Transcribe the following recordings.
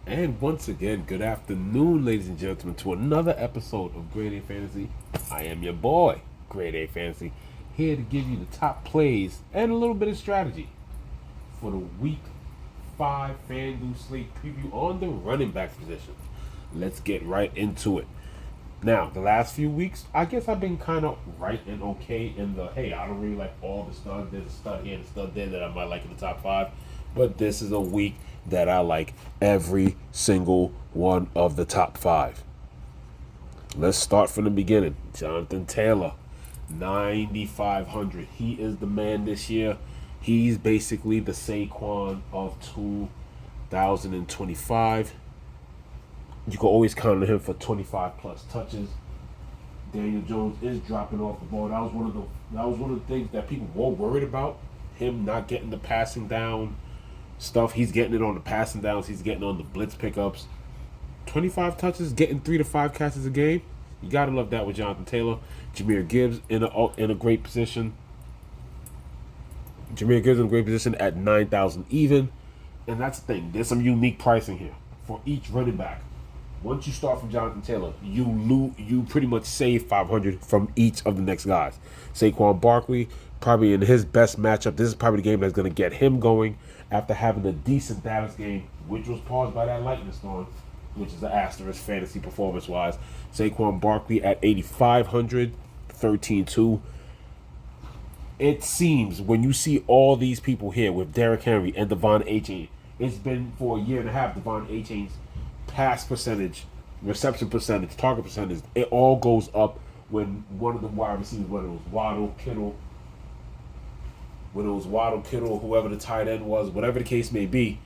And once again, good afternoon, ladies and gentlemen, to another episode of Grade A Fantasy. I am your boy, Grade A Fantasy, here to give you the top plays and a little bit of strategy for the Week 5 FanDuel slate preview on the running back position. Let's get right into it. Now, the last few weeks, I guess I've been kind of right and okay in the, hey, I don't really like all the studs. There's a stud here and a stud there that I might like in the top 5. But this is a week that I like every single one of the top 5. Let's start from the beginning. Jonathan Taylor, 9,500. He is the man this year. He's basically the Saquon of 2025. You can always count on him for 25 plus touches. Daniel Jones is dropping off the ball. That was one of the things that people were worried about. Him not getting the passing down stuff. He's getting it on the passing downs. He's getting on the blitz pickups. 25 touches, getting 3 to 5 catches a game. You gotta love that with Jonathan Taylor. Jahmyr Gibbs in a great position. Jahmyr Gibbs in a great position at 9,000 even. And that's the thing. There's some unique pricing here for each running back. Once you start from Jonathan Taylor, you pretty much save 500 from each of the next guys. Saquon Barkley, probably in his best matchup. This is probably the game that's going to get him going after having a decent Dallas game, which was paused by that lightning storm, which is an asterisk fantasy performance-wise. Saquon Barkley at 8,500, 13-2. It seems when you see all these people here with Derrick Henry and Devon Achane, it's been for a year and a half, Devon Achane's pass percentage, reception percentage, target percentage, it all goes up when one of the wide receivers, whether it was Waddle, Kittle, whoever the tight end was, whatever the case may be,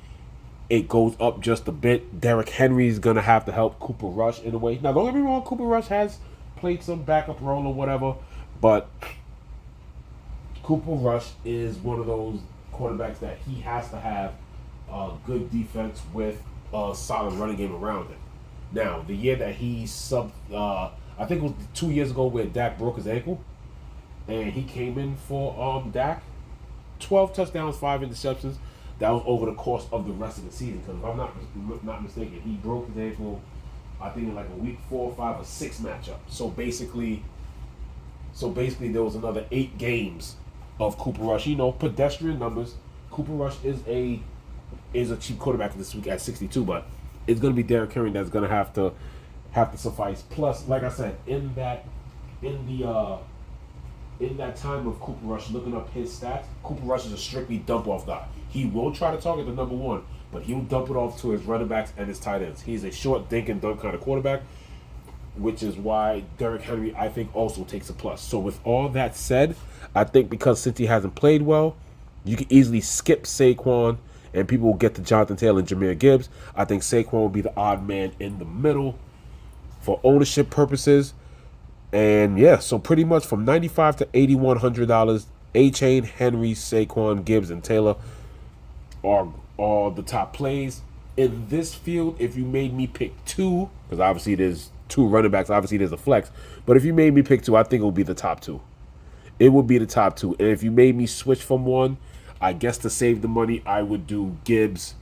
it goes up just a bit. Derrick Henry is going to have to help Cooper Rush in a way. Now, don't get me wrong, Cooper Rush has played some backup role or whatever, but Cooper Rush is one of those quarterbacks that he has to have a good defense with a solid running game around him. Now, the year that he I think it was 2 years ago where Dak broke his ankle, and he came in for Dak, 12 touchdowns, 5 interceptions. That was over the course of the rest of the season. Because if I'm not mistaken, he broke his ankle, I think in like a week 4, 5, or 6 matchup. So basically, there was another 8 games of Cooper Rush. Pedestrian numbers. Cooper Rush is a cheap quarterback this week at 62, but it's going to be Derrick Henry that's going to have to suffice. Plus, like I said, in that time of Cooper Rush, looking up his stats, Cooper Rush is a strictly dump-off guy. He will try to target the number one, but he'll dump it off to his running backs and his tight ends. He's a short dink and dunk kind of quarterback, which is why Derrick Henry, I think, also takes a plus. So with all that said, I think because Cincy hasn't played well, you can easily skip Saquon, and people will get to Jonathan Taylor and Jahmyr Gibbs. I think Saquon will be the odd man in the middle for ownership purposes. And yeah, so pretty much from $95 to $8,100, Achane, Henry, Saquon, Gibbs, and Taylor are the top plays. In this field, if you made me pick 2, because obviously there's 2 running backs, obviously there's a flex, but if you made me pick 2, I think it would be the top 2. It would be the top 2. And if you made me switch from one, I guess to save the money, I would do Gibbs.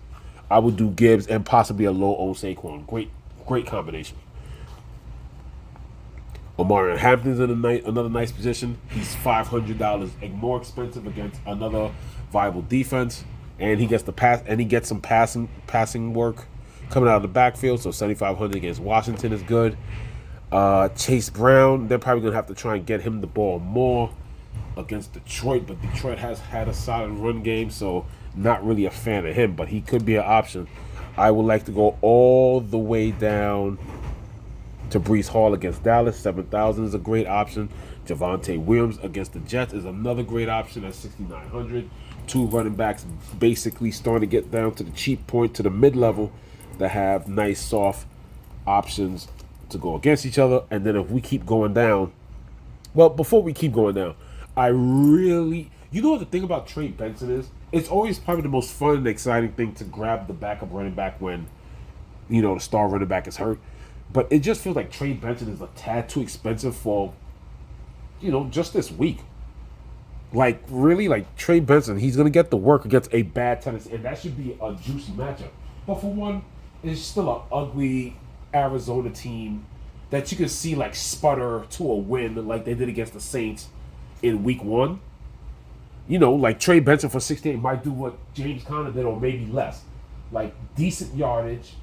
And possibly a low-owned Saquon. Great combination. Omarion Hampton's in another nice position. He's $500 and more expensive against another viable defense, and he gets the pass and he gets some passing work coming out of the backfield. So $7,500 against Washington is good. Chase Brown, they're probably gonna have to try and get him the ball more against Detroit, but Detroit has had a solid run game, so not really a fan of him, but he could be an option. I would like to go all the way down to Breece Hall against Dallas. 7,000 is a great option. Javonte Williams against the Jets is another great option at 6,900. 2 running backs basically starting to get down to the cheap point, to the mid-level, that have nice, soft options to go against each other. And then if we keep going down, well, before we keep going down, what the thing about Trey Benson is? It's always probably the most fun and exciting thing to grab the backup running back when, the star running back is hurt. But it just feels like Trey Benson is a tad too expensive for, just this week. Like, really, like Trey Benson, he's going to get the work against a bad Tennessee, and that should be a juicy matchup. But for one, it's still an ugly Arizona team that you can see like sputter to a win like they did against the Saints in week 1. Like Trey Benson for 68 might do what James Conner did or maybe less. Like decent yardage,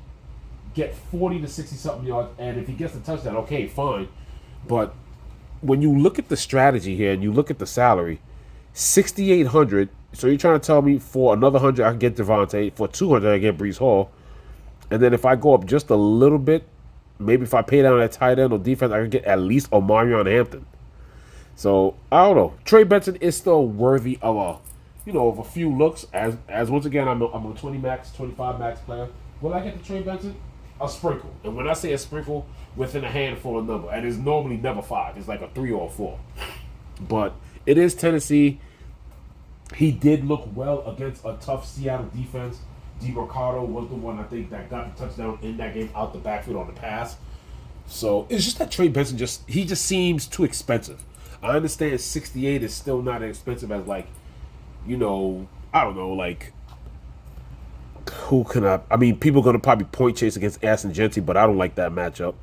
get 40 to 60 something yards, and if he gets a touchdown, okay, fine. But when you look at the strategy here and you look at the salary, 6,800. So you're trying to tell me for another 100 I can get Devontae, for 200 I get Breece Hall, and then if I go up just a little bit, maybe if I pay down that tight end or defense, I can get at least Omarion Hampton. So I don't know. Trey Benson is still worthy of a few looks. As once again, I'm a 20 max, 25 max player. Will I get the Trey Benson? A sprinkle, and when I say a sprinkle, within a handful of number, and it's normally never 5. It's like a 3 or a 4. But it is Tennessee. He did look well against a tough Seattle defense. DeMarcado was the one, I think, that got the touchdown in that game out the backfield on the pass. So it's just that Trey Benson just seems too expensive. I understand 68 is still not as expensive as I don't know, like who can I mean, people are gonna probably point chase against Aston Gentry, but I don't like that matchup.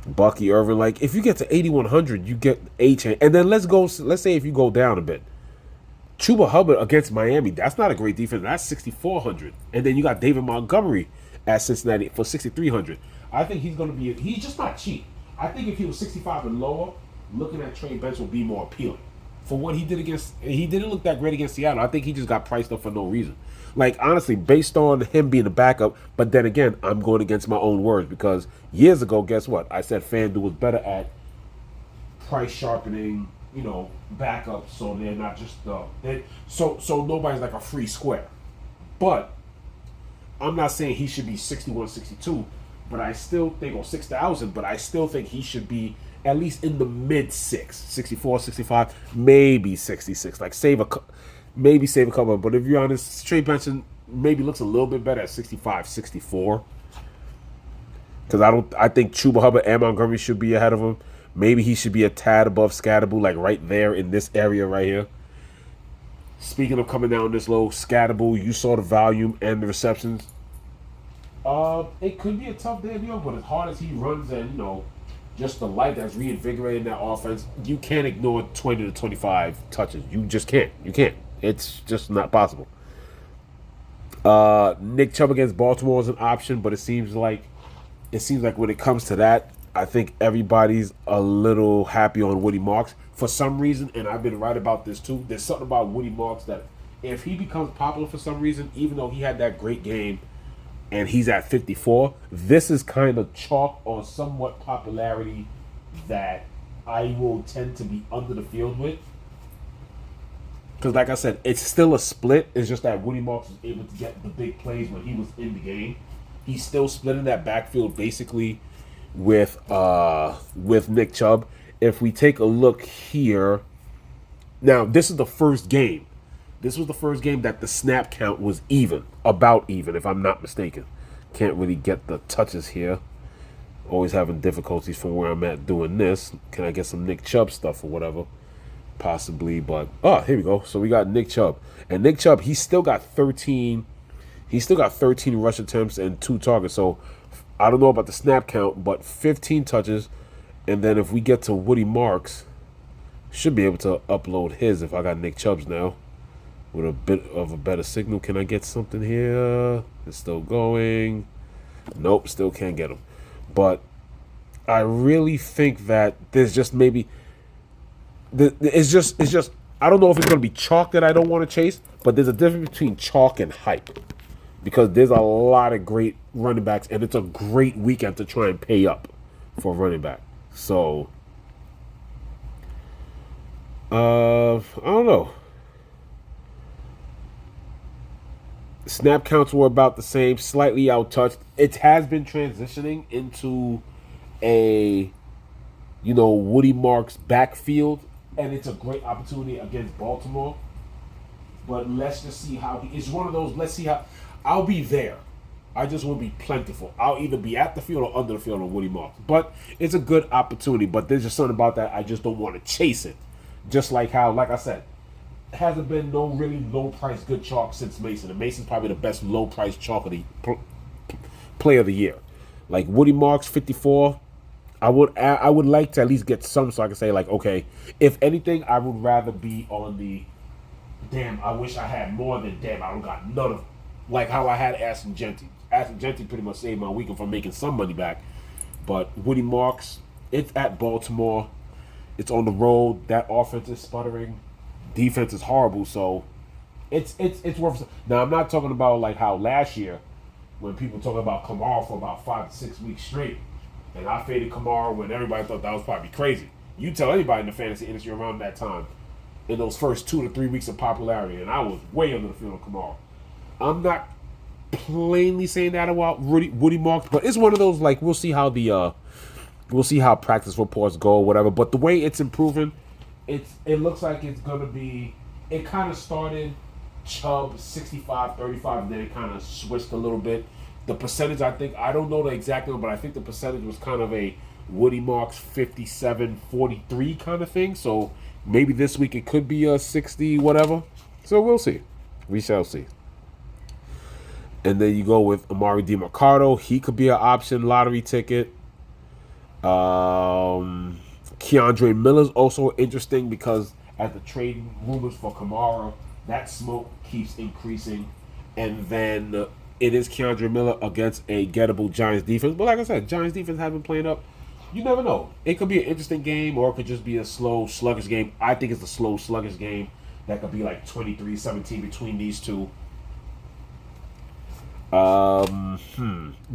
Bucky Irvin, like if you get to 8,100, you get A-Chain. And then let's say if you go down a bit. Chuba Hubbard against Miami, that's not a great defense. That's 6,400. And then you got David Montgomery at Cincinnati for 6,300. I think he's just not cheap. I think if he was 65 and lower, looking at Trey Benson would be more appealing. For what he didn't look that great against Seattle. I think he just got priced up for no reason. Like, honestly, based on him being a backup, but then again, I'm going against my own words because years ago, guess what? I said FanDuel was better at price sharpening, backups, so they're not just so nobody's like a free square. But I'm not saying he should be 61, 62, but I still think, or 6,000, but I still think he should be at least in the mid 64, 65, maybe 66. Like maybe save a couple. But if you're honest, Trey Benson maybe looks a little bit better at 65, 64. Because I think Chuba Hubbard and Montgomery should be ahead of him. Maybe he should be a tad above Scatterboo, like right there in this area right here. Speaking of coming down this low, Scatterboo, you saw the volume and the receptions. It could be a tough day, but as hard as he runs and, just the light that's reinvigorating that offense, you can't ignore 20 to 25 touches. You just can't. You can't. It's just not possible. Nick Chubb against Baltimore is an option, but it seems like when it comes to that, I think everybody's a little happy on Woody Marks. For some reason, and I've been right about this too, there's something about Woody Marks that if he becomes popular for some reason, even though he had that great game and he's at 54, this is kind of chalk on somewhat popularity that I will tend to be under the field with. Because like I said, it's still a split. It's just that Woody Marks was able to get the big plays when he was in the game. He's still splitting that backfield basically with Nick Chubb. If we take a look here, now this is the first game. This was the first game that the snap count was about even, if I'm not mistaken. Can't really get the touches here. Always having difficulties from where I'm at doing this. Can I get some Nick Chubb stuff or whatever? Possibly, but here we go. So we got Nick Chubb. And Nick Chubb, he still got 13 rush attempts and 2 targets. So I don't know about the snap count, but 15 touches. And then if we get to Woody Marks, should be able to upload his if I got Nick Chubb's now. With a bit of a better signal. Can I get something here? It's still going. Nope, still can't get him. But I really think that there's just maybe it's just I don't know if it's going to be chalk that I don't want to chase, but there's a difference between chalk and hype. Because there's a lot of great running backs, and it's a great weekend to try and pay up for a running back. So I don't know. Snap counts were about the same, slightly out-touched. It has been transitioning into a, Woody Marks backfield, and it's a great opportunity against Baltimore. But let's just see how it's one of those, let's see how, I'll be there. I just won't be plentiful. I'll either be at the field or under the field on Woody Marks. But it's a good opportunity, but there's just something about that I just don't want to chase it. Just like how, like I said, hasn't been no really low price good chalk since Mason. And Mason's probably the best low price chalk of the player of the year. Like Woody Marks 54. I would like to at least get some so I can say like, okay, if anything, I would rather be on the damn, I wish I had more than damn, I don't got none of like how I had Aston Genty. Aston Genty pretty much saved my weekend from making some money back. But Woody Marks, it's at Baltimore. It's on the road. That offense is sputtering. Defense is horrible, so it's worth it. Now I'm not talking about like how last year when people talking about Kamara for about 5 to 6 weeks straight. And I faded Kamara when everybody thought that was probably crazy. You tell anybody in the fantasy industry around that time, in those first 2 to 3 weeks of popularity, and I was way under the field on Kamara. I'm not plainly saying that about Woody Marks, but it's one of those like we'll see how practice reports go or whatever. But the way it's improving, it looks like it's gonna be. It kind of started Chubb 65-35, and then it kind of switched a little bit. The percentage, I think, I don't know the exact number, but I think the percentage was kind of a Woody Marks 57-43 kind of thing. So maybe this week it could be a 60 whatever. So we'll see. We shall see. And then you go with Amari DiMercado. He could be an option lottery ticket. Keandre Miller's also interesting because as the trade rumors for Kamara, that smoke keeps increasing. And then it is Keandre Miller against a gettable Giants defense. But like I said, Giants defense have been playing up. You never know. It could be an interesting game or it could just be a slow, sluggish game. I think it's a slow, sluggish game. That could be like 23-17 between these two.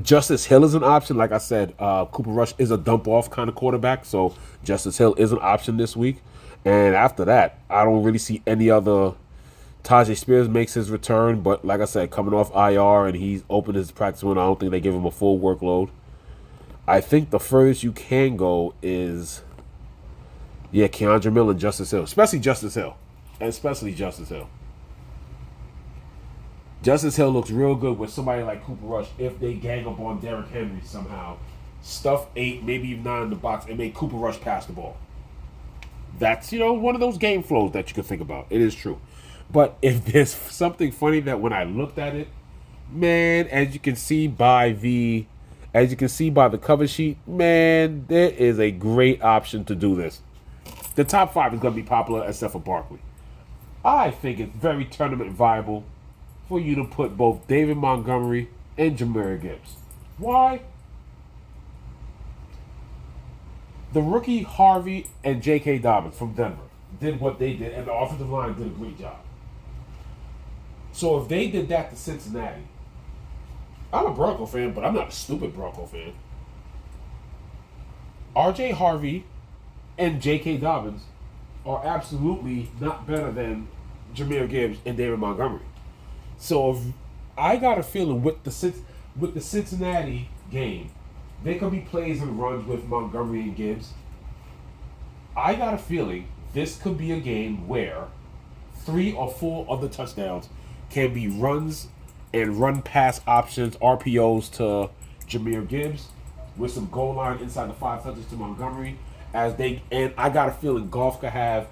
Justice Hill is an option. Like I said, Cooper Rush is a dump-off kind of quarterback. So Justice Hill is an option this week. And after that, I don't really see any other. Tajay Spears makes his return, but like I said, coming off IR and he's opened his practice window. I don't think they give him a full workload. I think the furthest you can go is, Keandre Miller and Justice Hill. Especially Justice Hill. Justice Hill looks real good with somebody like Cooper Rush if they gang up on Derrick Henry somehow. Stuff 8, maybe even 9 in the box, and make Cooper Rush pass the ball. That's, one of those game flows that you can think about. It is true. But if there's something funny that when I looked at it, man, as you can see by the cover sheet, man, there is a great option to do this. The top 5 is going to be popular except for Barkley. I think it's very tournament viable for you to put both David Montgomery and Jahmyr Gibbs. Why? The rookie Harvey and J.K. Dobbins from Denver did what they did, and the offensive line did a great job. So if they did that to Cincinnati, I'm a Bronco fan, but I'm not a stupid Bronco fan. R.J. Harvey and J.K. Dobbins are absolutely not better than Jahmyr Gibbs and David Montgomery. So if I got a feeling with the Cincinnati game, there could be plays and runs with Montgomery and Gibbs. I got a feeling this could be a game where 3 or 4 of the touchdowns can be runs and run pass options, RPOs to Jahmyr Gibbs with some goal line inside the 5 touches to Montgomery. And I got a feeling Goff could have,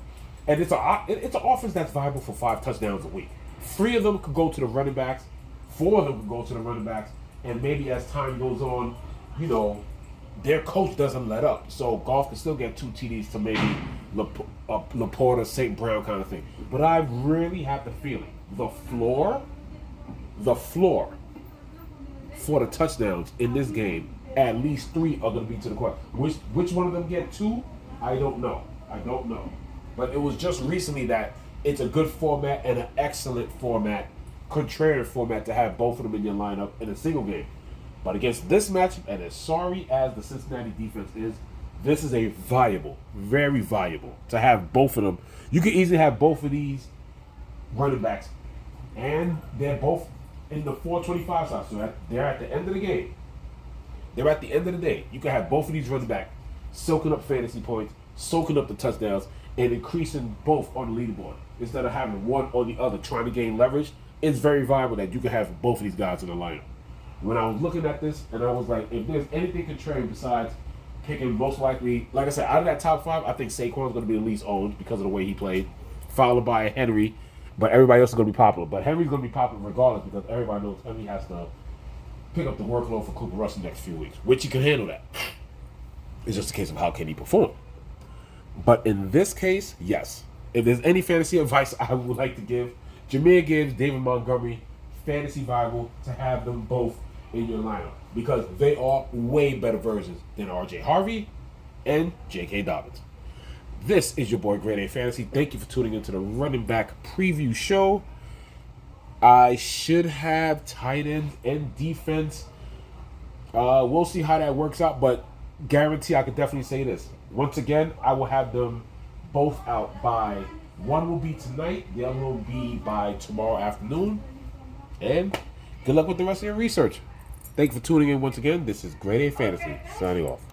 and it's an offense that's viable for 5 touchdowns a week. 3 of them could go to the running backs, 4 of them could go to the running backs, and maybe as time goes on, their coach doesn't let up. So Goff can still get 2 TDs to maybe Laporta, St. Brown kind of thing. But I really have the feeling the floor for the touchdowns in this game, at least 3 are going to be to the quarterback. Which one of them get 2? I don't know. But it was just recently that it's a good format and an excellent format, contrarian format to have both of them in your lineup in a single game. But against this matchup, and as sorry as the Cincinnati defense is, this is a very viable to have both of them. You could easily have both of these running backs, and they're both in the 425 side, so they're at the end of the game. They're at the end of the day. You can have both of these running backs soaking up fantasy points, soaking up the touchdowns, and increasing both on the leaderboard. Instead of having one or the other trying to gain leverage, it's very viable that you can have both of these guys in the lineup. When I was looking at this, and I was like, if there's anything contrary besides picking most likely, like I said, out of that top 5, I think Saquon's going to be the least owned because of the way he played. followed by Henry, but everybody else is going to be popular. But Henry's going to be popular regardless because everybody knows Henry has to pick up the workload for Cooper Rush the next few weeks, which he can handle that. It's just a case of how can he perform. But in this case, yes. If there's any fantasy advice I would like to give, Jahmyr Gibbs, David Montgomery, fantasy viable to have them both in your lineup because they are way better versions than RJ Harvey and J.K. Dobbins. This is your boy Grade A Fantasy. Thank you for tuning into the running back preview show. I should have tight end and defense. We'll see how that works out, but guarantee I could definitely say this. Once again, I will have them both out by, one will be tonight, the other will be by tomorrow afternoon. And good luck with the rest of your research. Thank you for tuning in once again. This is Grade A Fantasy, signing off.